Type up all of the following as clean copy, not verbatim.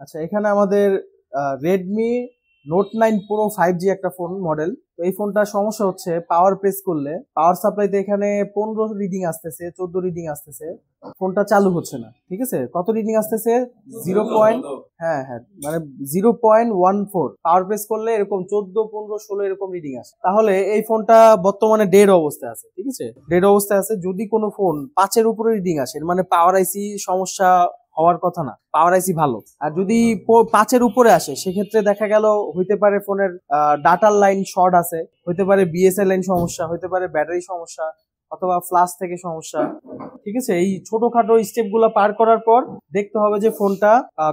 আচ্ছা, এখানে আমাদের রেডমি নোট 9 প্রো 5G একটা ফোন মডেল। তো এই ফোনটার সমস্যা হচ্ছে পাওয়ার প্রেস করলে পাওয়ার সাপ্লাইতে এখানে 15 রিডিং আসতেছে, 14 রিডিং আসতেছে, ফোনটা চালু হচ্ছে না। ঠিক আছে, কত রিডিং আসতেছে? 0. হ্যাঁ হ্যাঁ, মানে 0.14 পাওয়ার প্রেস করলে এরকম 14, 15, 16 এরকম রিডিং আসে। তাহলে এই ফোনটা বর্তমানে ডেড অবস্থায় আছে। ঠিক আছে, ডেড অবস্থায় আছে। যদি কোনো ফোন 5-এর উপরে রিডিং আসে, মানে পাওয়ার আইসি সমস্যা হওয়ার কথা না, পাওয়ার আইসি ভালো। আর যদি 5-এর উপরে আসে, সেক্ষেত্রে দেখা গেল হইতে পারে ফোনের ডাটার লাইন শর্ট আছে, হইতে পারে বিএসএল লাইন সমস্যা, হইতে পারে ব্যাটারি সমস্যা, অথবা ফ্লাশ থেকে সমস্যা। ঠিক আছে, এই ছোটখাটো স্টেপ গুলো পার করার পর দেখতে হবে যে ফোনটা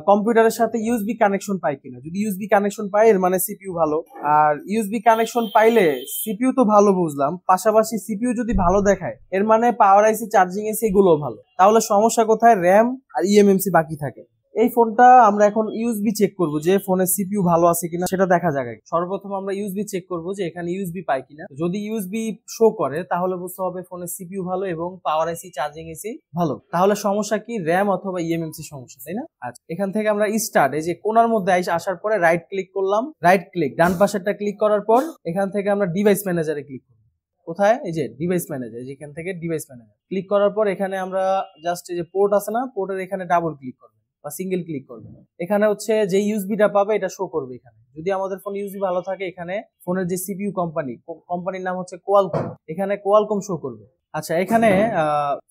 কম্পিউটারের সাথে ইউএসবি কানেকশন পায় কিনা। যদি ইউএসবি কানেকশন পায়, এর মানে সিপিইউ ভালো। আর ইউএসবি কানেকশন পাইলে সিপিইউ তো ভালো বুঝলাম, পাশাপাশি সিপিইউ যদি ভালো দেখায়, এর মানে পাওয়ার আইসি, চার্জিং এসি এগুলো ভালো। তাহলে সমস্যা কোথায়? র্যাম আর ইএমএমসি বাকি থাকে। এই ফোনটা আমরা এখন ইউএসবি চেক করব যে ফোনের সিপিইউ ভালো আছে কিনা, সেটা দেখা যাবে। সর্বপ্রথম আমরা ইউএসবি চেক করব যে এখানে ইউএসবি পাই কিনা। যদি ইউএসবি শো করে, তাহলে বুঝতে হবে ফোনের সিপিইউ ভালো এবং পাওয়ার আইসি, চার্জিং এসি ভালো। তাহলে সমস্যা কি? র্যাম অথবা ইএমএমসি সমস্যা, তাই না? আচ্ছা, এখান থেকে আমরা স্টার্ট, এই যে কোণার মধ্যে আসার পরে রাইট ক্লিক করলাম, রাইট ক্লিক, ডান পাশেরটা ক্লিক করার পর এখান থেকে আমরা ডিভাইস ম্যানেজারে ক্লিক করব। কোথায়? এই যে ডিভাইস ম্যানেজার, যেখান থেকে ডিভাইস ম্যানেজার ক্লিক করার পর এখানে আমরা জাস্ট এই যে পোর্ট আছে না, পোর্টের এখানে ডাবল ক্লিক করব বা সিঙ্গেল ক্লিক করবেন। এখানে হচ্ছে যে ইউএসবিটা পাবে এটা শো করবে এখানে। যদি আমাদের ফোন ইউএসবি ভালো থাকে, এখানে ফোনের যে সিপিইউ কোম্পানির নাম হচ্ছে কোয়ালকম, এখানে কোয়ালকম শো করবে। আচ্ছা, এখানে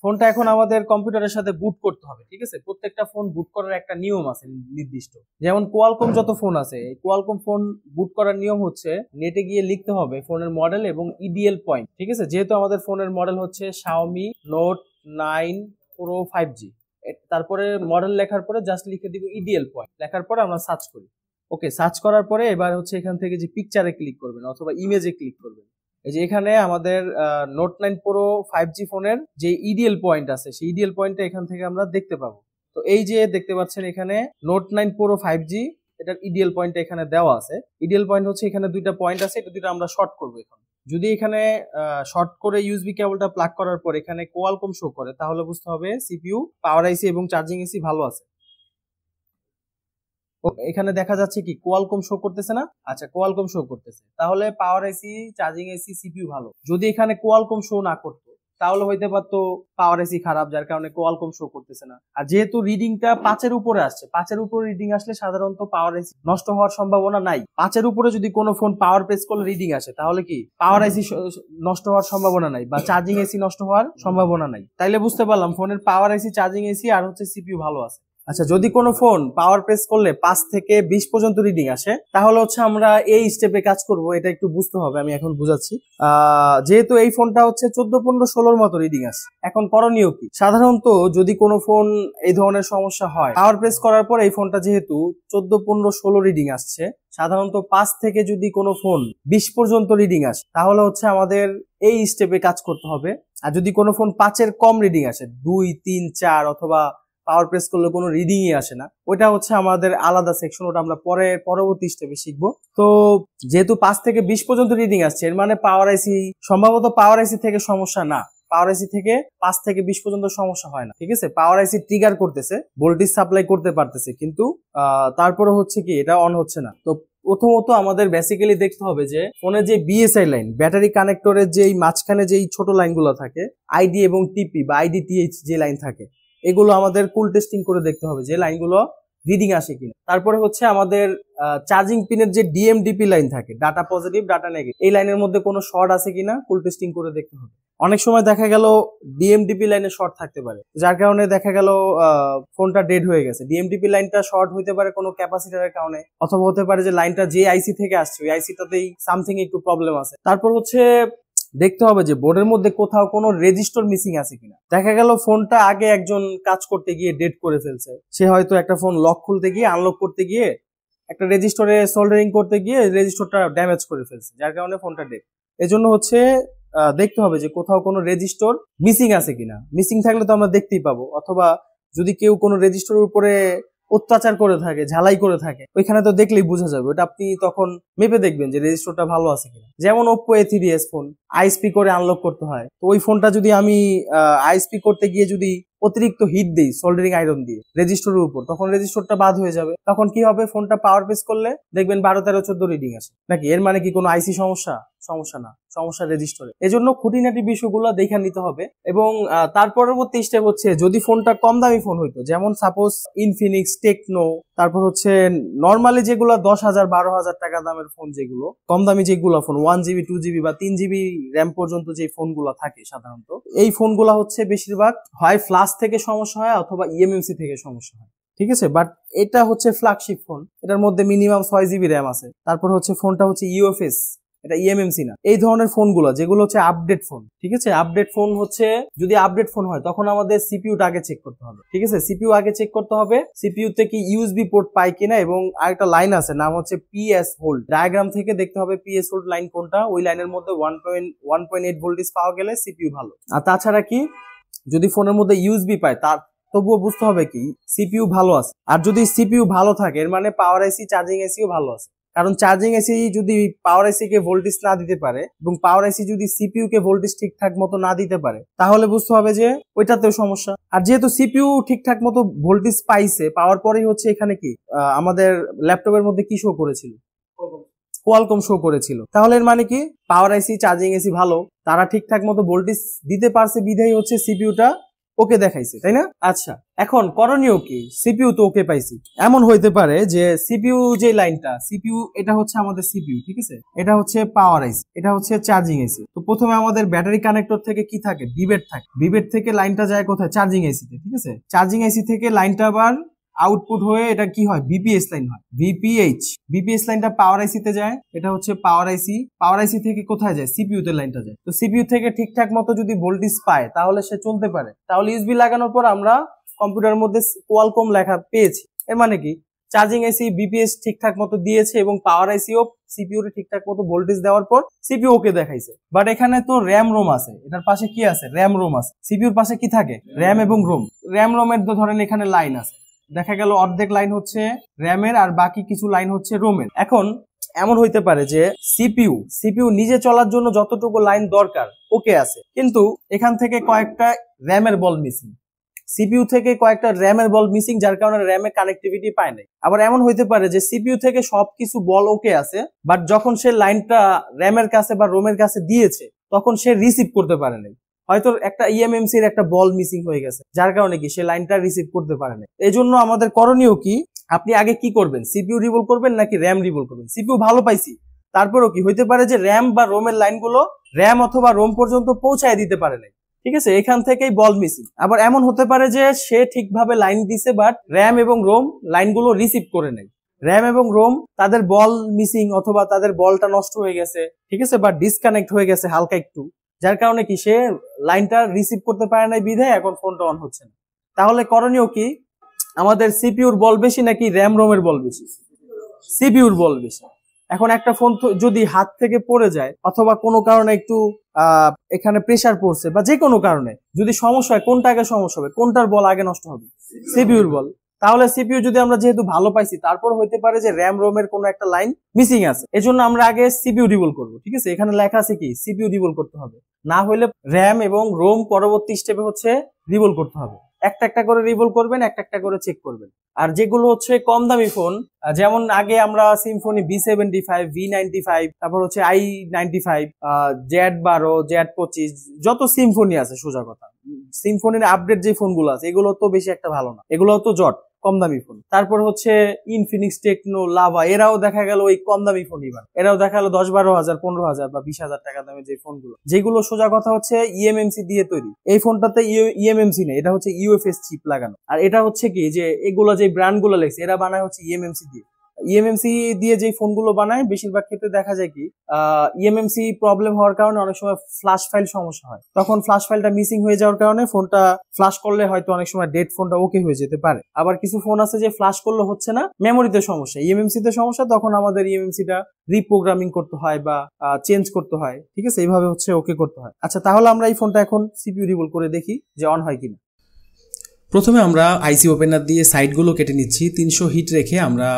ফোনটা এখন আমাদের কম্পিউটারের সাথে বুট করতে হবে। ঠিক আছে, প্রত্যেকটা ফোন বুট করার একটা নিয়ম আছে নির্দিষ্ট। যেমন কোয়ালকম যত ফোন আছে, কোয়ালকম ফোন বুট করার নিয়ম হচ্ছে নেটে গিয়ে লিখতে হবে ফোনের মডেল এবং ইডিএল পয়েন্ট। ঠিক আছে, যেহেতু আমাদের ফোনের মডেল হচ্ছে Xiaomi নোট 9 প্রো 5G, তারপরে মডেল লেখার পরে জাস্ট লিখে দিব ইডিএল পয়েন্ট, লেখার পরে আমরা সার্চ করি। ওকে, সার্চ করার পরে এবার হচ্ছে এখান থেকে যে পিকচারে ক্লিক করবেন অথবা ইমেজে ক্লিক করবেন। এই যে এখানে আমাদের নোট 9 প্রো 5G ফোনের যে ইডিএল পয়েন্ট আছে, সেই ইডিএল পয়েন্টটা এখান থেকে আমরা দেখতে পাবো। তো এই যে দেখতে পাচ্ছেন এখানে নোট 9 প্রো 5G, এটার ইডিএল পয়েন্টটা এখানে দেওয়া আছে। ইডিএল পয়েন্ট হচ্ছে এখানে দুইটা পয়েন্ট আছে, এটা দুইটা আমরা শর্ট করবো এখন। যদি এখানে শর্ট করে ইউএসবি কেবলটা প্লাগ করার পর এখানে কোয়ালকম শো করে, তাহলে বুঝতে হবে সিপিইউ, পাওয়ার আইসি এবং চার্জিং এসি ভালো আছে। এখানে দেখা যাচ্ছে কি কোয়ালকম শো করতেছে না? আচ্ছা, কোয়ালকম শো করতেছে, তাহলে পাওয়ার আইসি, চার্জিং এসি, সিপিইউ ভালো। যদি এখানে কোয়ালকম শো না করতো, তাহলে হইতে পারতো পাওয়ার আইসি খারাপ, যার কারণে কোয়ালকম শো করতেছে না। আর যেহেতু রিডিংটা 5-এর উপরে আসছে, 5-এর উপরে রিডিং আসলে সাধারণত পাওয়ার আইসি নষ্ট হওয়ার সম্ভাবনা নাই। 5-এর উপরে যদি কোনো ফোন পাওয়ার প্রেস করলে রিডিং আসে, তাহলে কি পাওয়ার আইসি নষ্ট হওয়ার সম্ভাবনা নাই বা চার্জিং এসি নষ্ট হওয়ার সম্ভাবনা নাই। তাইলে বুঝতে পারলাম ফোনের পাওয়ার আইসি, চার্জিং এসি আর হচ্ছে সিপিইউ ভালো আছে। আচ্ছা, যদি কোনো ফোন পাওয়ার প্রেস করলে 5 থেকে 20 পর্যন্ত রিডিং আসে, তাহলে হচ্ছে আমরা এই স্টেপে কাজ করব। এটা একটু বুঝতে হবে, আমি এখন বুঝাচ্ছি। যেহেতু এই ফোনটা হচ্ছে 14, 15, 16 মতো রিডিং আসে, এখন করণীয় কি? সাধারণত যদি কোনো ফোন এই ধরনের সমস্যা হয়, পাওয়ার প্রেস করার পর এই ফোনটা যেহেতু 14, 15, 16 রিডিং আসছে, সাধারণত 5 থেকে যদি কোনো ফোন 20 পর্যন্ত রিডিং আসে, তাহলে হচ্ছে আমাদের এই স্টেপে কাজ করতে হবে। আর যদি কোনো ফোন 5-এর কম রিডিং আসে, 2, 3, 4 অথবা পাওয়ার প্রেস করলে কোনো রিডিংই আসে না, ওটা হচ্ছে আমাদের আলাদা সেকশন, ওটা আমরা পরবর্তী স্টেপে শিখবো। তো যেহেতু 5 থেকে 20 পর্যন্ত রিডিং আসছে, এর মানে পাওয়ার আইসি, সম্ভবত পাওয়ার আইসি থেকে সমস্যা না। পাওয়ার আইসি থেকে 5 থেকে 20 পর্যন্ত সমস্যা হয় না। ঠিক আছে, পাওয়ার আইসি ট্রিগার করতেছে, ভোল্টেজ সাপ্লাই করতে পারতেছে, কিন্তু তারপরে হচ্ছে কি এটা অন হচ্ছে না। তো প্রথমত আমাদের বেসিক্যালি দেখতে হবে যে ফোনের যে বিএসআই লাইন, ব্যাটারি কানেক্টরের যেই মাঝখানে যেই ছোট লাইনগুলো থাকে, আইডি এবং টিপি বা আইডি টিএইচ যে লাইন থাকে, এগুলো আমাদের কুল টেস্টিং করে দেখতে হবে যে লাইনগুলো রিডিং আসে কিনা। তারপরে হচ্ছে আমাদের চার্জিং পিনের যে ডিএমডিপি লাইন থাকে, ডাটা পজিটিভ, ডাটা নেগেটিভ, এই লাইনের মধ্যে কোনো শর্ট আছে কিনা কুল টেস্টিং করে দেখতে হবে। অনেক সময় দেখা গেল ডিএমডিপি লাইনে শর্ট থাকতে পারে, যার কারণে দেখা গেল ফোনটা ডেড হয়ে গেছে। ডিএমডিপি লাইনটা শর্ট হইতে পারে কোনো ক্যাপাসিটরের কারণে, অথবা হতে পারে যে লাইনটা যে আইসি থেকে আসছে, ওই আইসিটাতেই সামথিং একটু প্রবলেম আছে। তারপর হচ্ছে দেখতে হবে যে বোর্ডের মধ্যে কোথাও কোনো রেজিস্টার মিসিং আছে কিনা। দেখা গেল ফোনটা আগে একজন কাজ করতে গিয়ে ডেড করে ফেলছে, সে হয়তো একটা ফোন লক খুলতে গিয়ে, আনলক করতে গিয়ে, একটা রেজিস্টারে সোল্ডারিং করতে গিয়ে রেজিস্টারটা ড্যামেজ করে ফেলছে, যার কারণে ফোনটা ডেড। এজন্য হচ্ছে দেখতে হবে যে কোথাও কোনো রেজিস্টার মিসিং আছে কিনা। মিসিং থাকলে তো আমরা দেখতেই পাবো, অথবা যদি কেউ কোনো রেজিস্টারের উপরে অত্যাচার করে থাকে, ঝালাই করে থাকে, ওইখানে তো দেখলেই বোঝা যাবে। ওটা আপনি তখন মেপে দেখবেন যে রেজিস্টারটা ভালো আছে কিনা। যেমন Oppo A3s ফোন আইএসপি করে আনলক করতে হয়, তো ওই ফোনটা যদি আমি আইএসপি করতে গিয়ে যদি অতিরিক্ত হিট দিই সোল্ডারিং আয়রন দিয়ে রেজিস্টরের উপর, তখন রেজিস্টরটা বাদ হয়ে যাবে। তখন কি হবে, ফোনটা পাওয়ার প্রেস করলে দেখবেন 12, 13, 14 রিডিং আসে। নাকি এর মানে কি কোনো আইসি সমস্যা? সমস্যা না, সমস্যা রেজিস্টরে। এজন্য খুঁটিনাটি বিষয়গুলো দেখে নিতে হবে। এবং তার পরবর্তী স্টেপ হচ্ছে, যদি ফোনটা কম দামি ফোন হইতো, যেমন সাপোজ ইনফিনিক্স, টেকনো, তারপর হচ্ছে নর্মালি যেগুলো 10,000, 12,000 টাকা দামের ফোন, যেগুলো কম দামি যেগুলো ফোন 1GB, 2GB বা 3GB র্যাম পর্যন্ত যে ফোনগুলো থাকে সাধারণত, এই ফোনগুলো হচ্ছে বেশিরভাগ হয় ফ্লাশ থেকে সমস্যা হয় অথবা ইএমএমসি থেকে সমস্যা হয়। ঠিক আছে, বাট এটা হচ্ছে ফ্ল্যাগশিপ ফোন, এটার মধ্যে মিনিমাম 6GB র্যাম আছে। তারপর হচ্ছে ফোনটা হচ্ছে ইউএফএস, এটা ইএমএমসি না। এই ধরনের ফোনগুলো যেগুলো হচ্ছে আপডেট ফোন, ঠিক আছে, আপডেট ফোন হচ্ছে, যদি আপডেট ফোন হয় তখন আমাদের সিপিইউটা আগে চেক করতে হবে। ঠিক আছে, সিপিইউ আগে চেক করতে হবে, সিপিইউ থেকে ইউএসবি পোর্ট পায় কিনা। এবং আরেকটা লাইন আছে, নাম হচ্ছে পিএস হোল্ড। ডায়াগ্রাম থেকে দেখতে হবে পিএস হোল্ড লাইন কোনটা, ওই লাইনের মধ্যে 1.8 ভোল্টেজ পাওয়া গেলে সিপিইউ ভালো। আর তাছাড়া কি, যদি ফোনের মধ্যে ইউএসবি পায় তার তবুও বুঝতে হবে কি সিপিইউ ভালো আছে। আর যদি সিপিইউ ভালো থাকে এর মানে পাওয়ার আইসি, চার্জিং আইসিও ভালো আছে। কারণ চার্জিং আইসি যদি পাওয়ার আইসি কে ভোল্টেজ না দিতে পারে এবং পাওয়ার আইসি যদি সিপিইউ কে ভোল্টেজ ঠিকঠাক মতো না দিতে পারে, তাহলে বুঝতে হবে যে ওইটাতেও সমস্যা। আর যেহেতু সিপিইউ ঠিকঠাক মতো ভোল্টেজ পাইছে, পাওয়ার পরেই হচ্ছে এখানে কি আমাদের ল্যাপটপের মধ্যে কি শো করেছিল, কোয়ালকম শো করেছিল, তাহলে এর মানে কি পাওয়ার আইসি, চার্জিং আইসি ভালো, তারা ঠিকঠাক মতো ভোল্টেজ দিতে পারছে বিধায় হচ্ছে সিপিইউটা ওকে দেখাইছে, তাই না? আচ্ছা, এখন করণীয় কি? সিপিইউ তো ওকে পাইছি, এমন হইতে পারে যে সিপিইউ যে লাইনটা, সিপিইউ এটা হচ্ছে আমাদের সিপিইউ, ঠিক আছে, এটা হচ্ছে পাওয়ার আইসি, এটা হচ্ছে চার্জিং আইসি। তো প্রথমে আমাদের ব্যাটারি কানেক্টর থেকে কি থাকে, বিবেট থাকে, বিবেট থেকে লাইনটা যায় কোথায়, চার্জিং আইসিতে, ঠিক আছে। চার্জিং আইসি থেকে লাইনটা আবার আউটপুট হয়ে এটা কি হয়, বিপিএস লাইন হয়, বিপিএস লাইনটা পাওয়ার আইসি তে যায়, এটা হচ্ছে পাওয়ার আইসি। পাওয়ার আইসি থেকে কোথায় যায়, সিপিইউ তে লাইনটা যায়। তো সিপিইউ থেকে ঠিকঠাক মতো যদি ভোল্টেজ পায় তাহলে সে চলতে পারে। তাহলে ইউএসবি লাগানোর পর আমরা কম্পিউটারের মধ্যে কোয়ালকম লেখা পেয়েছি, এর মানে কি চার্জিং আইসি বিপিএস ঠিকঠাক মতো দিয়েছে এবং পাওয়ার আইসিও সিপিইউ তে ঠিকঠাক মতো ভোল্টেজ দেওয়ার পর সিপিইউ ওকে দেখাইছে। বাট এখানে তো র্যাম রোম আছে, এটার পাশে কি আছে, র্যাম রোম আছে। সিপিইউর পাশে কি থাকে, র্যাম এবং রোম। র্যাম রোমের তো ধরেন এখানে লাইন আছে, দেখা গেল অর্ধেক লাইন হচ্ছে র্যামের আর বাকি কিছু লাইন হচ্ছে রোমের। এখন এমন হইতে পারে যে সিপিইউ নিজে চলার জন্য যতটুকু লাইন দরকার ওকে আছে, কিন্তু এখান থেকে কয়েকটা র্যামের বল মিসিং, সিপিইউ থেকে কয়েকটা র্যামের বল মিসিং, যার কারণে র্যামে কানেক্টিভিটি পায় নাই। আবার এমন হইতে পারে যে সিপিইউ থেকে সবকিছু বল ওকে আছে, বাট যখন সে লাইনটা র্যামের কাছে বা রোমের কাছে দিয়েছে তখন সে রিসিভ করতে পারে নাই, হয়তো একটা ইএমএমসি এর একটা বল মিসিং হয়ে গেছে, যার কারণে কি সে লাইনটা রিসিভ করতে পারে না। এই জন্য আমাদের করণীয় কি, আপনি আগে কি করবেন, সিপিইউ রিভল করবেন নাকি র্যাম রিভল করবেন? সিপিইউ ভালো পাইছি, তারপরও কি হইতে পারে যে র্যাম বা রোমের লাইনগুলো র্যাম অথবা রোম পর্যন্ত পৌঁছায় দিতে পারে নাই, ঠিক আছে, এখান থেকেই বল মিসিং। আবার এমন হতে পারে যে সে ঠিকভাবে লাইন দিছে বাট র্যাম এবং রোম লাইনগুলো রিসিভ করে নাই, র্যাম এবং রোম তাদের বল মিসিং অথবা তাদের বলটা নষ্ট হয়ে গেছে, ঠিক আছে, বা ডিসকানেক্ট হয়ে গেছে হালকা একটু, যার কারণে কি সে লাইনটা রিসিভ করতে পারে নাই বিধায় এখন ফোনটা অন হচ্ছে না। তাহলে করণীয় কি, আমাদের সিপিইউর বল বেশি নাকি র্যাম রোমের বল বেশি? সিপিইউর বল বেশি। এখন একটা ফোন যদি হাত থেকে পড়ে যায় অথবা কোনো কারণে একটু এখানে প্রেসার পড়ছে বা যে কোনো কারণে যদি সমস্যা হয়, কোনটা আগে সমস্যা হবে, কোনটার বল আগে নষ্ট হবে, সিপিইউর বল। তাহলে সিপিইউ যদি আমরা যেহেতু ভালো পাইছি, তারপর হইতে পারে যে র্যাম রোমের কোনো একটা লাইন মিসিং আছে, এজন্য আমরা আগে সিপিইউ রিভল করব, ঠিক আছে, এখানে লেখা আছে কি সিপিইউ রিভল করতে হবে, না হলে র্যাম এবং রোম পরবর্তী স্টেপে হচ্ছে রিভল করতে হবে। একটা একটা করে রিভল করবেন, একটা একটা করে চেক করবেন। আর যেগুলো হচ্ছে কম দামি ফোন, যেমন আগে আমরা সিম্ফনি B75, V95, তারপর হচ্ছে i95, Z12, Z25, যত সিম্ফনি আছে, সোজা কথা সিম্ফনির আপডেট যে ফোনগুলো আছে এগুলো তো বেশি একটা ভালো না, এগুলো তো জট কম দামি ফোন। তারপর হচ্ছে ইনফিনিক্স, টেকনো, লাভা, এরাও দেখা গেল ওই কম দামি ফোন, এরাও দেখা গেল 10-12 হাজার, 15,000 বা 20,000 টাকা দামের যে ফোনগুলো, যেগুলো সোজা কথা হচ্ছে ইএমএমসি দিয়ে তৈরি। এই ফোনটাতে ইএমএমসি নেই, এটা হচ্ছে ইউএফএস চিপ লাগানো। আর এটা হচ্ছে কি যে এগুলো যে ব্র্যান্ড গুলো লেগছে এরা বানায় হচ্ছে ইএমএমসি দিয়ে। ইএমএমসি দিয়ে যে ফোনগুলো বানায় বেশিরভাগ ক্ষেত্রে দেখা যায় কি ইএমএমসি প্রবলেম হওয়ার কারণে অনেক সময় ফ্ল্যাশ ফাইল সমস্যা হয়, তখন ফ্ল্যাশ ফাইলটা মিসিং হয়ে যাওয়ার কারণে ফোনটা ফ্ল্যাশ করলে হয়তো অনেক সময় ডেড ফোনটা ওকে হয়ে যেতে পারে। আবার কিছু ফোন আছে যে ফ্ল্যাশ করলে হচ্ছে না, মেমোরিতে সমস্যা, ইএমএমসি তে সমস্যা, তখন আমাদের ইএমএমসিটা রিপ্রোগ্রামিং করতে হয় বা চেঞ্জ করতে হয়, ঠিক আছে, এইভাবে হচ্ছে ওকে করতে হয়। আচ্ছা, তাহলে আমরা এই ফোনটা এখন সিপিইউ রিভল করে দেখি যে অন হয় কিনা। প্রথমে আমরা আইসি ওপেনার দিয়ে সাইডগুলো কেটে নিচ্ছি, 300 হিট রেখে আমরা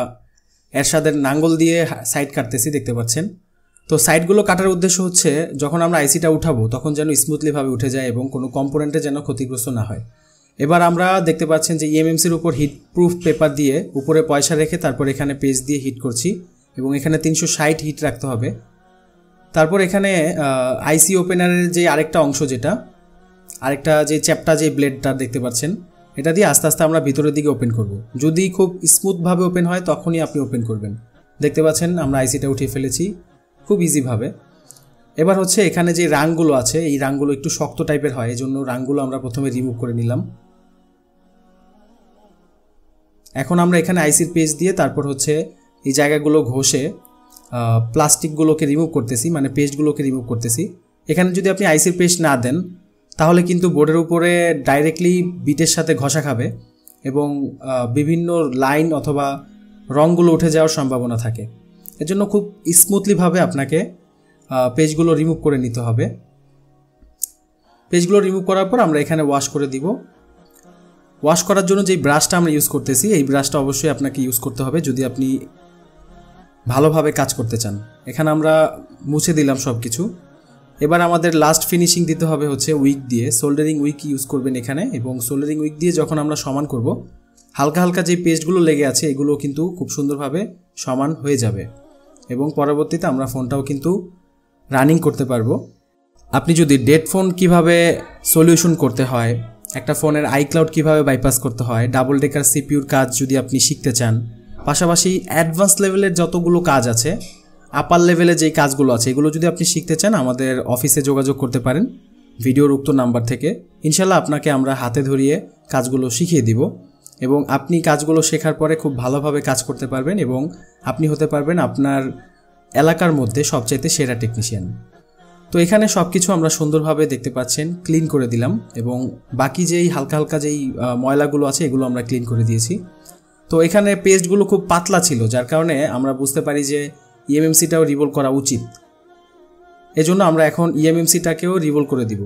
এরশাদের নাঙ্গল দিয়ে সাইড কাটতেছি, দেখতে পাচ্ছেন। তো সাইডগুলো কাটার উদ্দেশ্য হচ্ছে যখন আমরা আইসিটা উঠাবো তখন যেন স্মুথলিভাবে উঠে যায় এবং কোনো কম্পোনেন্টে যেন ক্ষতিগ্রস্ত না হয়। এবার আমরা দেখতে পাচ্ছেন যে ইএমএমসির উপর হিট প্রুফ পেপার দিয়ে উপরে পয়সা রেখে তারপর এখানে পেজ দিয়ে হিট করছি এবং এখানে 360 হিট রাখতে হবে। তারপর এখানে আইসি ওপেনারের যে আরেকটা অংশ আরেকটা যে চ্যাপটা যে ব্লেডটা দেখতে পাচ্ছেন, এটা দিয়ে আস্তে আস্তে আমরা ভিতরের দিকে ওপেন করব। যদি খুব স্মুথভাবে ওপেন হয় তখনই আপনি ওপেন করবেন। দেখতে পাচ্ছেন আমরা আইসিটা উঠিয়ে ফেলেছি খুব ইজিভাবে। এবার হচ্ছে এখানে যে রাংগুলো আছে এই রাংগুলো একটু শক্ত টাইপের হয়, এই জন্য রাংগুলো আমরা প্রথমে রিমুভ করে নিলাম। এখন আমরা এখানে আইসির পেজ দিয়ে তারপর হচ্ছে এই জায়গাগুলো ঘষে প্লাস্টিকগুলোকে রিমুভ করতেছি, মানে পেস্টগুলোকে রিমুভ করতেছি। এখানে যদি আপনি আইসির পেস্ট না দেন তাহলে কিন্তু বোর্ডের উপরে ডাইরেক্টলি বিটের সাথে ঘষা খাবে এবং বিভিন্ন লাইন অথবা রঙগুলো উঠে যাওয়ার সম্ভাবনা থাকে। এজন্য খুব স্মুথলিভাবে আপনাকে পেজগুলো রিমুভ করে নিতে হবে। পেজগুলো রিমুভ করার পর আমরা এখানে ওয়াশ করে দিব। ওয়াশ করার জন্য যেই ব্রাশটা আমরা ইউজ করতেছি এই ব্রাশটা অবশ্যই আপনাকে ইউজ করতে হবে যদি আপনি ভালোভাবে কাজ করতে চান। এখানে আমরা মুছে দিলাম সব কিছু। এবার আমাদের লাস্ট ফিনিশিং দিতে হবে হচ্ছে উইক দিয়ে, সোল্ডারিং উইক ইউজ করবেন এখানে। এবং সোল্ডারিং উইক দিয়ে যখন আমরা সমান করব, হালকা হালকা যে পেস্টগুলো লেগে আছে এগুলো কিন্তু খুব সুন্দরভাবে সমান হয়ে যাবে এবং পরবর্তীতে আমরা ফোনটাও কিন্তু রানিং করতে পারবো। আপনি যদি ডেডফোন কিভাবে সলিউশন করতে হয়, একটা ফোনের আইক্লাউড কিভাবে বাইপাস করতে হয়, ডাবল ডেকার সিপিইউর কাজ যদি আপনি শিখতে চান, পাশাপাশি অ্যাডভান্স লেভেলের যতগুলো কাজ আছে, আপার লেভেলে যেই কাজগুলো আছে এগুলো যদি আপনি শিখতে চান আমাদের অফিসে যোগাযোগ করতে পারেন ভিডিওর উক্ত নাম্বার থেকে। ইনশাল্লাহ আপনাকে আমরা হাতে ধরিয়ে কাজগুলো শিখিয়ে দিব এবং আপনি কাজগুলো শেখার পরে খুব ভালোভাবে কাজ করতে পারবেন এবং আপনি হতে পারবেন আপনার এলাকার মধ্যে সবচাইতে সেরা টেকনিশিয়ান। তো এখানে সব কিছু আমরা সুন্দরভাবে দেখতে পাচ্ছেন ক্লিন করে দিলাম এবং বাকি যেই হালকা হালকা যেই ময়লাগুলো আছে এগুলো আমরা ক্লিন করে দিয়েছি। তো এখানে পেস্টগুলো খুব পাতলা ছিল, যার কারণে আমরা বুঝতে পারি যে ইএমএমসিটাও রিভোল্ভ করা উচিত। এজন্য আমরা এখন ইএমএমসিটাকেও রিভোল্ভ করে দিব।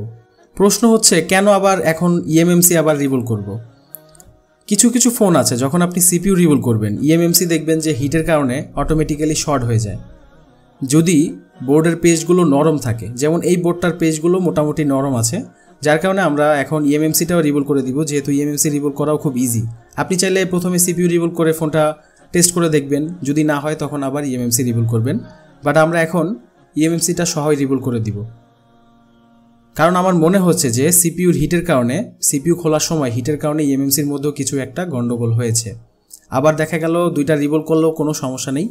প্রশ্ন হচ্ছে কেন আবার এখন ইএমএমসি আবার রিভোল্ভ করব? কিছু কিছু ফোন আছে যখন আপনি সিপিইউ রিভোল্ভ করবেন ইএমএমসি দেখবেন যে হিটের কারণে অটোমেটিক্যালি শর্ট হয়ে যায়। যদি বোর্ডের পেজগুলো নরম থাকে, যেমন এই বোর্ডটার পেজগুলো মোটামুটি নরম আছে, যার কারণে আমরা এখন ইএমএমসিটাও রিভোল্ভ করে দিব, যেহেতু ইএমএমসি রিভোল্ভ করাও খুব ইজি। আপনি চাইলে প্রথমে সিপিইউ রিভোল্ভ করে ফোনটা টেস্ট করে দেখবেন, যদি না হয় তখন আবার ইএমএমসি রিভোল্ভ করবেন। বাট আমরা এখন ইএমএমসিটা সহই রিভোল্ভ করে দিব, কারণ আমার মনে হচ্ছে যে সিপিইউর হিটের কারণে, সিপিইউ খোলার সময় হিটের কারণে ইএমএমসির মধ্যেও কিছু একটা গন্ডগোল হয়েছে। আবার দেখা গেল দুইটা রিভোল্ভ করলেও কোনো সমস্যা নেই।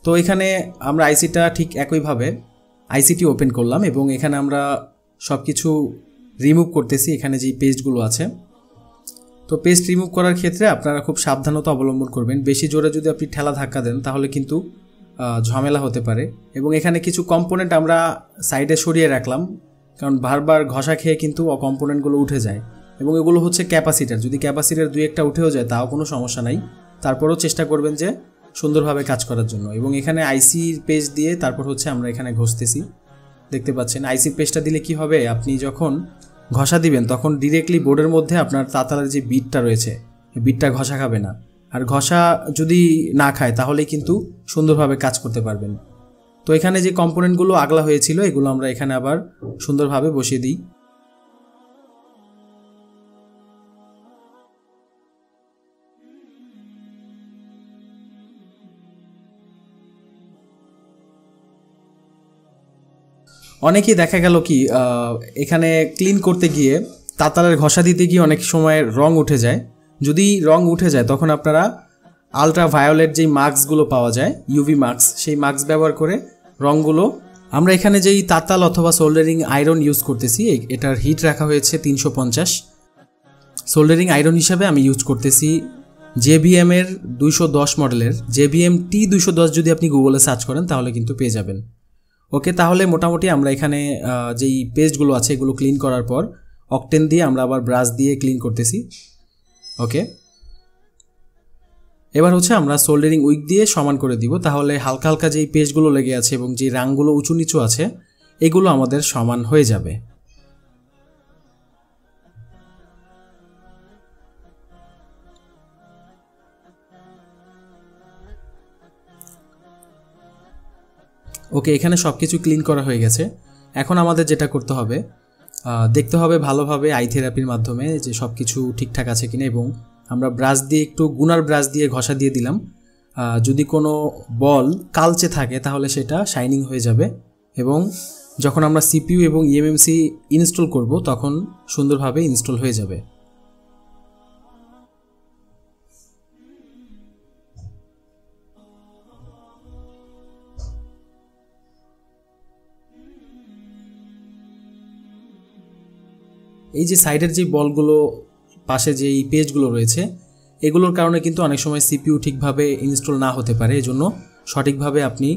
তো এখানে আমরা আইসিটা ঠিক একইভাবে আইসিটি ওপেন করলাম এবং এখানে আমরা সব কিছু রিমুভ করতেছি, এখানে যেই পেস্টগুলো আছে। তো পেস্ট রিমুভ করার ক্ষেত্রে আপনারা খুব সাবধানতা অবলম্বন করবেন। বেশি জোরে যদি আপনি ঠেলা ধাক্কা দেন তাহলে কিন্তু ঝামেলা হতে পারে। এবং এখানে কিছু কম্পোনেন্ট আমরা সাইডে সরিয়ে রাখলাম, কারণ বারবার ঘষা খেয়ে কিন্তু কম্পোনেন্টগুলো উঠে যায় এবং এগুলো হচ্ছে ক্যাপাসিটার। যদি ক্যাপাসিটার দুই একটা উঠেও যায় তাও কোনো সমস্যা নাই, তারপরেও চেষ্টা করবেন যে সুন্দরভাবে কাজ করার জন্য। এবং এখানে আইসির পেজ দিয়ে তারপর হচ্ছে আমরা এখানে ঘষতেছি। দেখতে পাচ্ছেন আইসির পেজটা দিলে কি হবে, আপনি যখন ঘষা দিবেন তখন ডিরেক্টলি বোর্ডের মধ্যে আপনার তাতালের যে বিটটা রয়েছে বিটটা ঘষা খাবে না। আর ঘষা যদি না খায় তাহলেই কিন্তু সুন্দরভাবে কাজ করতে পারবেন। তো এখানে যে কম্পোনেন্টগুলো আগলা হয়েছিল এগুলো আমরা এখানে আবার সুন্দরভাবে বসিয়ে দিই। অনেকেই দেখা গেল কি এখানে ক্লিন করতে গিয়ে তাতালের ঘষা দিতে গিয়ে অনেক সময় রং উঠে যায়। যদি রং উঠে যায় তখন আপনারা আলট্রা ভায়োলেট যেই মাস্কগুলো পাওয়া যায়, ইউভি মাস্ক, সেই মাস্ক ব্যবহার করে রঙগুলো, আমরা এখানে যেই তাতাল অথবা সোল্ডারিং আয়রন ইউজ করতেছি এটার হিট রাখা হয়েছে 350। সোল্ডারিং আয়রন হিসাবে আমি ইউজ করতেছি JBM এর 210 মডেলের JBM T210। যদি আপনি গুগলে সার্চ করেন তাহলে কিন্তু পেয়ে যাবেন। ওকে, তাহলে মোটামুটি আমরা এখানে যেই পেস্টগুলো আছে এগুলো ক্লিন করার পর অকটেন দিয়ে আমরা আবার ব্রাশ দিয়ে ক্লিন করতেছি। ওকে, এবার হচ্ছে আমরা সোল্ডারিং উইক দিয়ে সমান করে দিব, তাহলে হালকা হালকা যেই পেস্টগুলো লেগে আছে এবং যে রাংগুলো উঁচু নিচু আছে এগুলো আমাদের সমান হয়ে যাবে। ওকে, এখানে সব কিছু ক্লিন করা হয়ে গেছে। এখন আমাদের যেটা করতে হবে, দেখতে হবে ভালোভাবে আই থেরাপির মাধ্যমে যে সব কিছু ঠিকঠাক আছে কিনা, এবং আমরা ব্রাশ দিয়ে একটু গুনার ব্রাশ দিয়ে ঘষা দিয়ে দিলাম। যদি কোনো বল কালচে থাকে তাহলে সেটা শাইনিং হয়ে যাবে, এবং যখন আমরা সিপিইউ এবং ইএমএমসি ইনস্টল করব তখন সুন্দরভাবে ইনস্টল হয়ে যাবে। এই যে সাইডের যে বলগুলো, পাশে যেই পেজগুলো রয়েছে, এগুলোর কারণে কিন্তু অনেক সময় সিপিইউ ঠিকভাবে ইনস্টল না হতে পারে। এজন্য সঠিকভাবে আপনি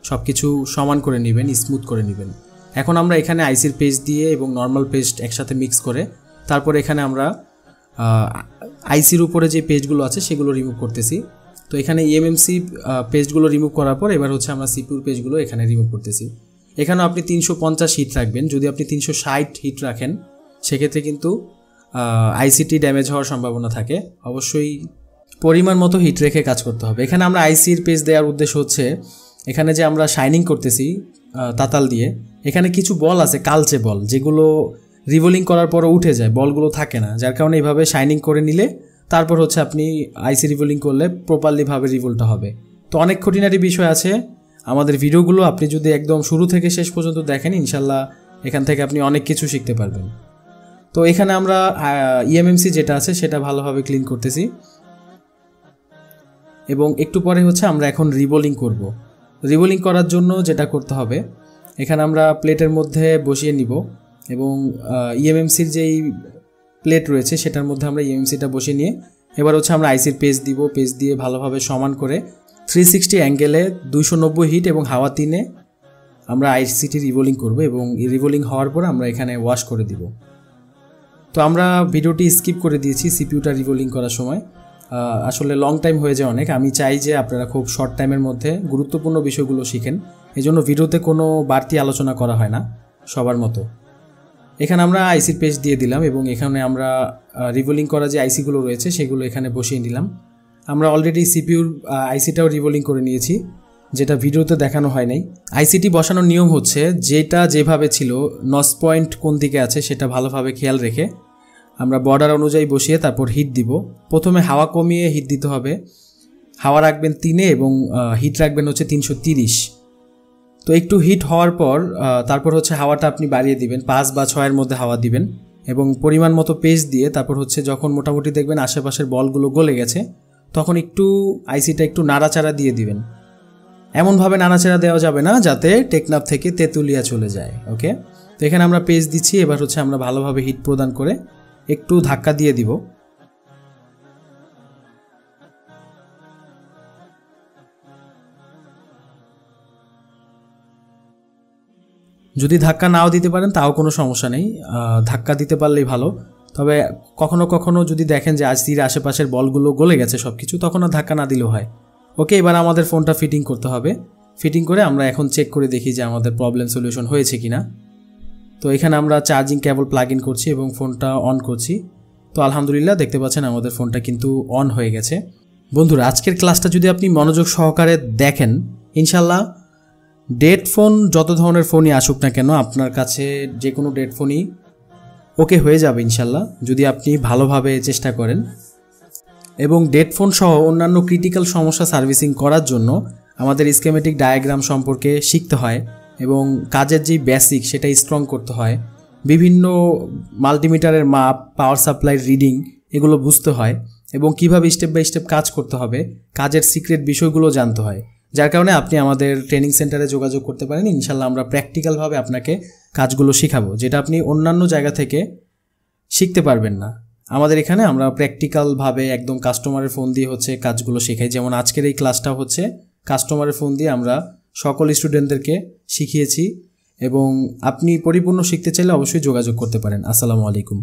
সব কিছু সমান করে নেবেন, স্মুথ করে নেবেন। এখন আমরা এখানে আইসির পেজ দিয়ে এবং নর্মাল পেস্ট একসাথে মিক্স করে তারপর এখানে আমরা আইসির উপরে যে পেজগুলো আছে সেগুলো রিমুভ করতেছি। তো এখানে ইএমএমসি পেজগুলো রিমুভ করার পর এবার হচ্ছে আমরা সিপিইউর পেজগুলো এখানে রিমুভ করতেছি। এখানেও আপনি 350 হিট রাখবেন। যদি আপনি 360 হিট রাখেন সেক্ষেত্রে কিন্তু আইসিটি ড্যামেজ হওয়ার সম্ভাবনা থাকে। অবশ্যই পরিমাণ মতো হিট রেখে কাজ করতে হবে। এখানে আমরা আইসির পেজ দেওয়ার উদ্দেশ্য হচ্ছে এখানে যে আমরা শাইনিং করতেছি তাতাল দিয়ে, এখানে কিছু বল আছে কালচে বল, যেগুলো রিভোলিং করার পরও উঠে যায়, বলগুলো থাকে না, যার কারণে এইভাবে শাইনিং করে নিলে তারপর হচ্ছে আপনি আইসি রিভোলিং করলে প্রপারলিভাবে রিভোলটা হবে। তো অনেক খুঁটিনাটি বিষয় আছে আমাদের ভিডিওগুলো, আপনি যদি একদম শুরু থেকে শেষ পর্যন্ত দেখেন ইনশাল্লাহ এখান থেকে আপনি অনেক কিছু শিখতে পারবেন। তো এখানে আমরা ইএমএমসি যেটা আছে সেটা ভালোভাবে ক্লিন করতেছি, এবং একটু পরে হচ্ছে আমরা এখন রিবোলিং করব। রিবোলিং করার জন্য যেটা করতে হবে, এখানে আমরা প্লেটের মধ্যে বসিয়ে নিব, এবং ইএমএমসির যেই প্লেট রয়েছে সেটার মধ্যে আমরা ইএমএমসিটা বসিয়ে নিয়ে এবার হচ্ছে আমরা আইসির পেজ দিব। পেজ দিয়ে ভালোভাবে সমান করে 360 অ্যাঙ্গেলে 290 হিট এবং হাওয়া 3-এ আমরা আইসিটি রিবোলিং করব, এবং রিবোলিং হওয়ার পর আমরা এখানে ওয়াশ করে দিব। তো আমরা ভিডিওটি স্কিপ করে দিয়েছি সিপিইউটা রিবোলিং করার সময়, আসলে লং টাইম হয়ে যায় অনেক। আমি চাই যে আপনারা খুব শর্ট টাইমের মধ্যে গুরুত্বপূর্ণ বিষয়গুলো শিখেন, এজন্য ভিডিওতে কোনো বাড়তি আলোচনা করা হয় না সবার মতো। এখানে আমরা আইসির পেজ দিয়ে দিলাম, এবং এখানে আমরা রিবোলিং করা যে আইসিগুলো রয়েছে সেগুলো এখানে বসিয়ে নিলাম। আমরা অলরেডি সিপিইউর আইসিটাও রিবোলিং করে নিয়েছি, যেটা ভিডিওতে দেখানো হয় নাই। আইসিটি বসানোর নিয়ম হচ্ছে যেটা যেভাবে ছিল, নস পয়েন্ট কোন দিকে আছে সেটা ভালোভাবে খেয়াল রেখে আমরা বর্ডার অনুযায়ী বসিয়ে তারপর হিট দিব। প্রথমে হাওয়া কমিয়ে হিট দিতে হবে, হাওয়া রাখবেন 3-এ এবং হিট রাখবেন হচ্ছে 330। তো একটু হিট হওয়ার পর তারপর হচ্ছে হাওয়াটা আপনি বাড়িয়ে দিবেন, 5 বা 6-এর মধ্যে হাওয়া দিবেন, এবং পরিমাণ মতো পেস্ট দিয়ে তারপর হচ্ছে যখন মোটামুটি দেখবেন আশেপাশের বলগুলো গলে গেছে তখন একটু আইসিটা একটু নাড়াচাড়া দিয়ে দিবেন। এমনভাবে নাড়াচাড়া দেওয়া যাবে না যাতে টেকনাফ থেকে তেঁতুলিয়া চলে যায়। ওকে, তো এখানে আমরা পেস্ট দিচ্ছি, এবার হচ্ছে আমরা ভালোভাবে হিট প্রদান করে একটু ধাক্কা দিয়ে দিব। যদি ধাক্কা নাও দিতে পারেন তাও কোনো সমস্যা নেই, ধাক্কা দিতে পারলেই ভালো। তবে কখনো কখনো যদি দেখেন যে আইসির আশেপাশের বলগুলো গলে গেছে সব কিছু, তখন আর ধাক্কা না দিলেও হয়। ওকে, এবার আমাদের ফোনটা ফিটিং করতে হবে। ফিটিং করে আমরা এখন চেক করে দেখি যে আমাদের প্রবলেম সলিউশন হয়েছে কিনা। তো এখানে আমরা চার্জিং কেবল প্লাগ ইন করছি এবং ফোনটা অন করছি। তো আলহামদুলিল্লাহ দেখতে পাচ্ছেন আমাদের ফোনটা কিন্তু অন হয়ে গেছে। বন্ধুরা, আজকের ক্লাসটা যদি আপনি মনোযোগ সহকারে দেখেন, ইনশাল্লাহ ডেড ফোন যত ধরনের ফোনই আসুক না কেন আপনার কাছে যে কোনো ডেড ফোনই ওকে হয়ে যাবে ইনশাল্লাহ, যদি আপনি ভালোভাবে চেষ্টা করেন। এবং ডেড ফোন সহ অন্যান্য ক্রিটিক্যাল সমস্যা সার্ভিসিং করার জন্য আমাদের স্কেমেটিক ডায়াগ্রাম সম্পর্কে শিখতে হয়, এবং কাজের যেই বেসিক সেটা স্ট্রং করতে হয়। বিভিন্ন মাল্টিমিটারের মাপ, পাওয়ার সাপ্লাইয়ের রিডিং এগুলো বুঝতে হয়, এবং কিভাবে স্টেপ বাই স্টেপ কাজ করতে হবে, কাজের সিক্রেট বিষয়গুলো জানতে হয়। যার কারণে আপনি আমাদের ট্রেনিং সেন্টারে যোগাযোগ করতে পারেন। ইনশাল্লাহ আমরা প্র্যাকটিক্যালভাবে আপনাকে কাজগুলো শেখাবো, যেটা আপনি অন্যান্য জায়গা থেকে শিখতে পারবেন না। আমাদের এখানে আমরা প্র্যাকটিক্যালভাবে একদম কাস্টমারের ফোন দিয়ে হচ্ছে কাজগুলো শেখাই। যেমন আজকের এই ক্লাসটা হচ্ছে কাস্টমারের ফোন দিয়ে আমরা সকল স্টুডেন্টদেরকে শিখিয়েছি, এবং আপনি পরিপূর্ণ শিখতে চাইলে অবশ্যই যোগাযোগ করতে পারেন। আসসালামু আলাইকুম।